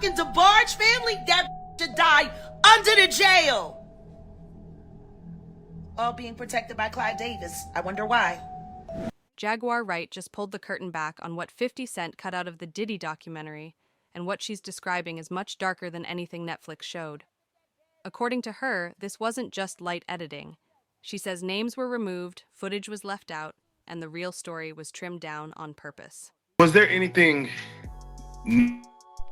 fucking DeBarge family, that should die under the jail. All being protected by Clive Davis. I wonder why. Jaguar Wright just pulled the curtain back on what 50 Cent cut out of the Diddy documentary, and what she's describing is much darker than anything Netflix showed. According to her, this wasn't just light editing. She says names were removed, footage was left out, and the real story was trimmed down on purpose. Was there anything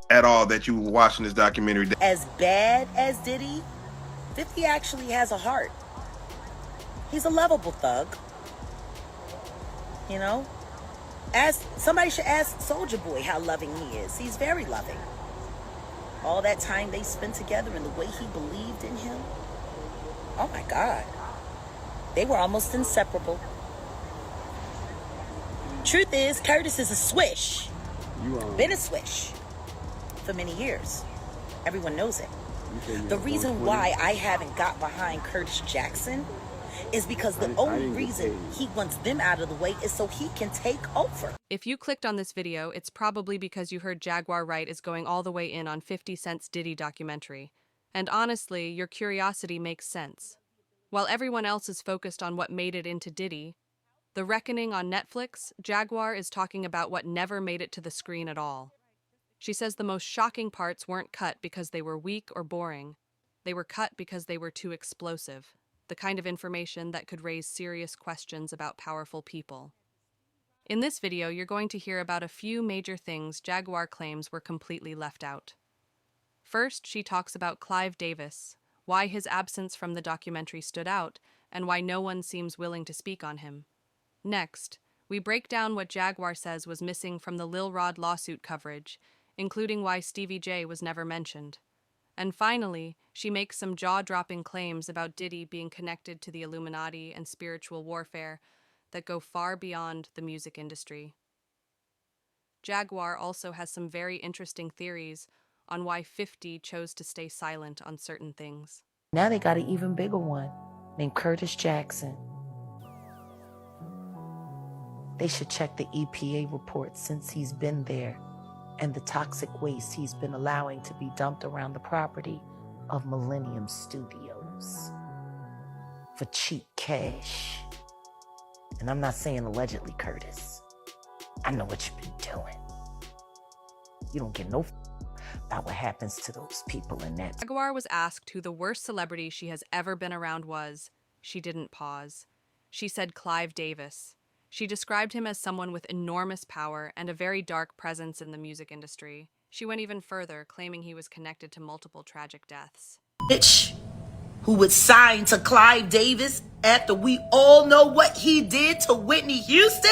at all that you were watching this documentary? As bad as Diddy, 50 actually has a heart. He's a lovable thug. You know? Somebody should ask Soulja Boy how loving he is. He's very loving. All that time they spent together and the way he believed in him. Oh my God. They were almost inseparable. Truth is, Curtis is a swish. Been a swish for many years. Everyone knows it. The reason why I haven't got behind Curtis Jackson is because the only reason he wants them out of the way is so he can take over. If you clicked on this video, it's probably because you heard Jaguar Wright is going all the way in on 50 Cent's Diddy documentary. And honestly, your curiosity makes sense. While everyone else is focused on what made it into Diddy, The Reckoning on Netflix, Jaguar is talking about what never made it to the screen at all. She says the most shocking parts weren't cut because they were weak or boring. They were cut because they were too explosive. The kind of information that could raise serious questions about powerful people. In this video, you're going to hear about a few major things Jaguar claims were completely left out. First, she talks about Clive Davis, why his absence from the documentary stood out, and why no one seems willing to speak on him. Next, we break down what Jaguar says was missing from the Lil Rod lawsuit coverage, including why Stevie J was never mentioned. And finally, she makes some jaw-dropping claims about Diddy being connected to the Illuminati and spiritual warfare that go far beyond the music industry. Jaguar also has some very interesting theories on why 50 chose to stay silent on certain things. Now they got an even bigger one named Curtis Jackson. They should check the EPA report since he's been there and the toxic waste he's been allowing to be dumped around the property of Millennium Studios for cheap cash. And I'm not saying allegedly, Curtis. I know what you've been doing. You don't get no about what happens to those people in that. Jaguar was asked who the worst celebrity she has ever been around was. She didn't pause. She said Clive Davis. She described him as someone with enormous power and a very dark presence in the music industry. She went even further, claiming he was connected to multiple tragic deaths. Bitch who would sign to Clive Davis after we all know what he did to Whitney Houston?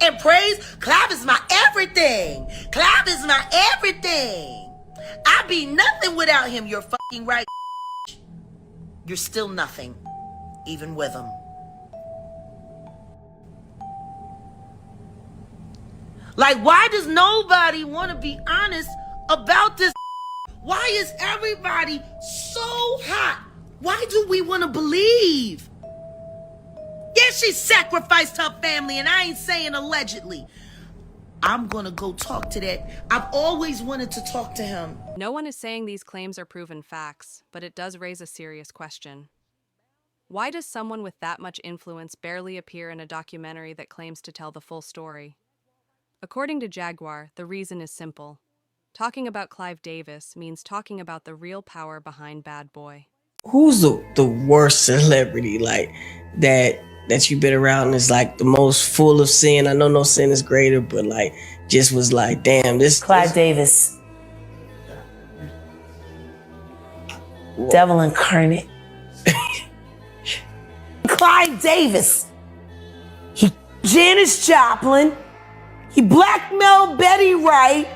And praise, Clive is my everything. Clive is my everything. I'd be nothing without him. You're fucking right. You're still nothing, even with him. Like, why does nobody want to be honest about this? Why is everybody so hot? Why do we want to believe? Yeah, she sacrificed her family, and I ain't saying allegedly. I'm gonna go talk to that. I've always wanted to talk to him. No one is saying these claims are proven facts, but it does raise a serious question. Why does someone with that much influence barely appear in a documentary that claims to tell the full story? According to Jaguar, the reason is simple. Talking about Clive Davis means talking about the real power behind Bad Boy. Who's the worst celebrity like that you've been around is like the most full of sin? I know no sin is greater, but like just was like, damn, this Clive Davis. Whoa. Devil incarnate. Clive Davis. He Janis Joplin. He blackmailed Betty Wright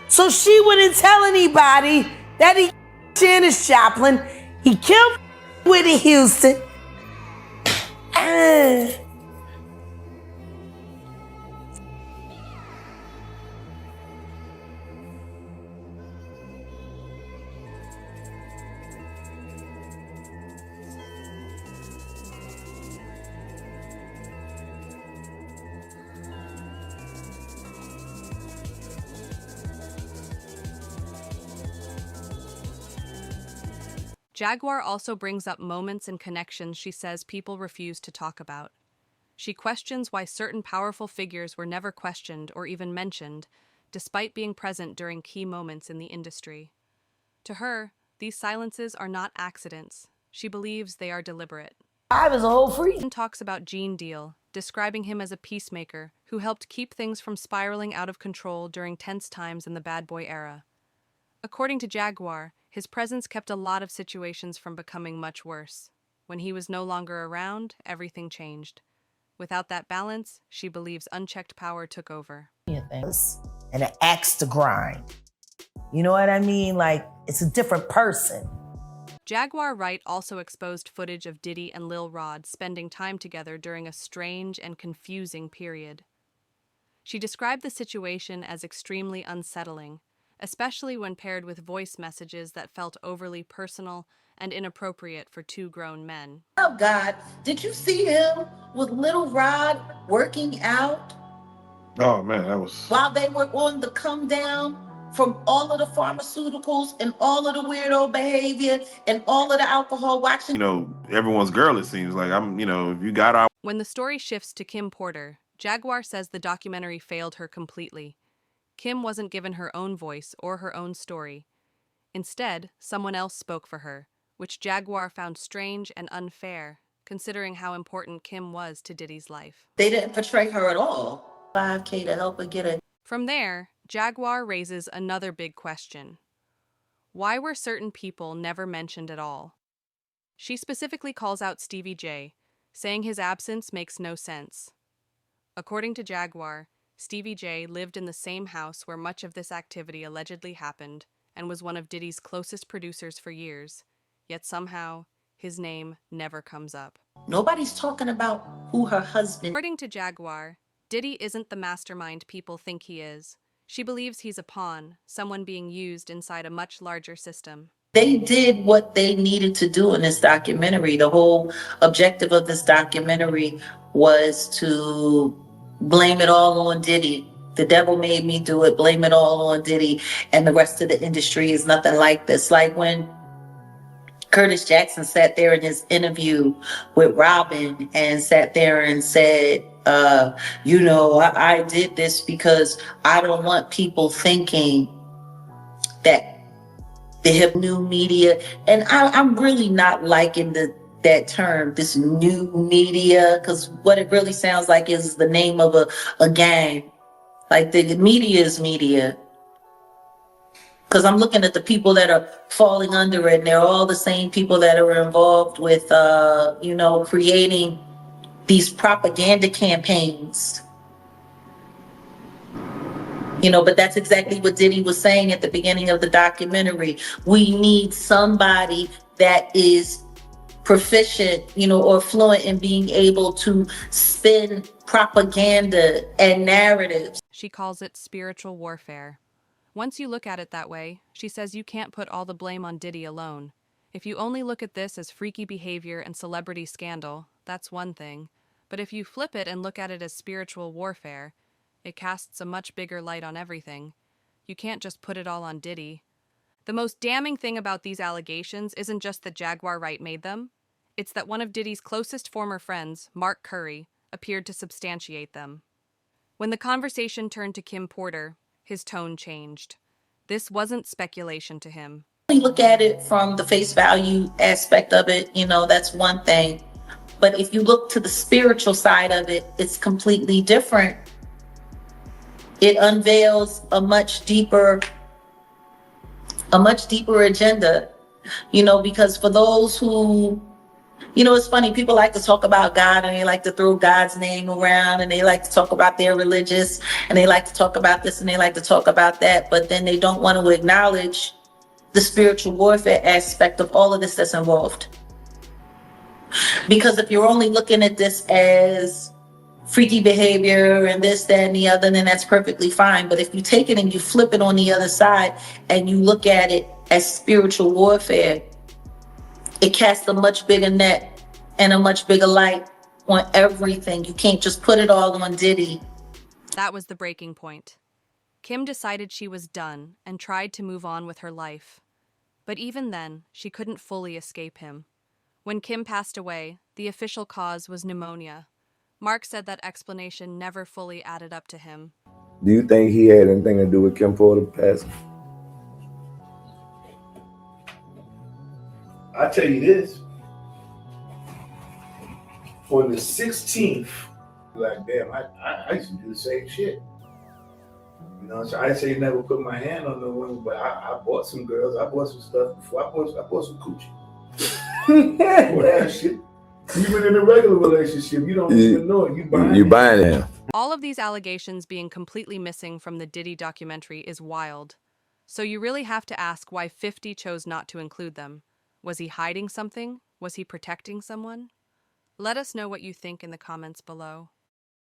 so she wouldn't tell anybody that he Janis Joplin. He killed Whitney Houston. Jaguar also brings up moments and connections she says people refuse to talk about. She questions why certain powerful figures were never questioned or even mentioned, despite being present during key moments in the industry. To her, these silences are not accidents. She believes they are deliberate. I was a whole freak. Talks about Gene Deal, describing him as a peacemaker who helped keep things from spiraling out of control during tense times in the bad boy era. According to Jaguar, his presence kept a lot of situations from becoming much worse. When he was no longer around, everything changed. Without that balance, she believes unchecked power took over. Things and an axe to grind. You know what I mean? Like, it's a different person. Jaguar Wright also exposed footage of Diddy and Lil Rod spending time together during a strange and confusing period. She described the situation as extremely unsettling, especially when paired with voice messages that felt overly personal and inappropriate for two grown men. Oh God, did you see him with Little Rod working out Oh man, that was. while they were on the come down from all of the pharmaceuticals and all of the weirdo behavior and all of the alcohol watching? Everyone's girl. It seems like if you got our. When the story shifts to Kim Porter, Jaguar says the documentary failed her completely. Kim wasn't given her own voice or her own story. Instead, someone else spoke for her, which Jaguar found strange and unfair, considering how important Kim was to Diddy's life. They didn't portray her at all. 5K to help her get a. From there, Jaguar raises another big question. Why were certain people never mentioned at all? She specifically calls out Stevie J, saying his absence makes no sense. According to Jaguar, Stevie J lived in the same house where much of this activity allegedly happened and was one of Diddy's closest producers for years, yet somehow his name never comes up. Nobody's talking about who her husband. According to Jaguar, Diddy isn't the mastermind people think he is. She believes he's a pawn, someone being used inside a much larger system. They did what they needed to do in this documentary. The whole objective of this documentary was to blame it all on Diddy. The devil made me do it, blame it all on Diddy, and the rest of the industry is nothing like this. Like when Curtis Jackson sat there in his interview with Robin and sat there and said, I did this because I don't want people thinking that the hip new media, and I'm really not liking that term, this new media, because what it really sounds like is the name of a gang. Like the media is media. Because I'm looking at the people that are falling under it, and they're all the same people that are involved with, creating these propaganda campaigns. But that's exactly what Diddy was saying at the beginning of the documentary. We need somebody that is proficient, or fluent in being able to spin propaganda and narratives. She calls it spiritual warfare. Once you look at it that way, she says you can't put all the blame on Diddy alone. If you only look at this as freaky behavior and celebrity scandal, that's one thing. But if you flip it and look at it as spiritual warfare, it casts a much bigger light on everything. You can't just put it all on Diddy. The most damning thing about these allegations isn't just that Jaguar Wright made them. It's that one of Diddy's closest former friends, Mark Curry, appeared to substantiate them. When the conversation turned to Kim Porter, his tone changed. This wasn't speculation to him. We look at it from the face value aspect of it, that's one thing. But if you look to the spiritual side of it, it's completely different. It unveils a much deeper agenda, because for those who, it's funny, people like to talk about God and they like to throw God's name around and they like to talk about their religious and they like to talk about this and they like to talk about that, but then they don't want to acknowledge the spiritual warfare aspect of all of this that's involved. Because if you're only looking at this as freaky behavior and this, that, and the other, then that's perfectly fine. But if you take it and you flip it on the other side and you look at it as spiritual warfare, it casts a much bigger net and a much bigger light on everything. You can't just put it all on Diddy. That was the breaking point. Kim decided she was done and tried to move on with her life. But even then, she couldn't fully escape him. When Kim passed away, the official cause was pneumonia. Mark said that explanation never fully added up to him. Do you think he had anything to do with Kim Porter passing? I tell you this. On the 16th, like, damn, I used to do the same shit. You know, so I say never put my hand on no woman, but I bought some girls. I bought some stuff before. I bought some coochie. For that shit. Even in a regular relationship, you don't even know it. You buying it. All of these allegations being completely missing from the Diddy documentary is wild. So you really have to ask why 50 chose not to include them. Was he hiding something? Was he protecting someone? Let us know what you think in the comments below.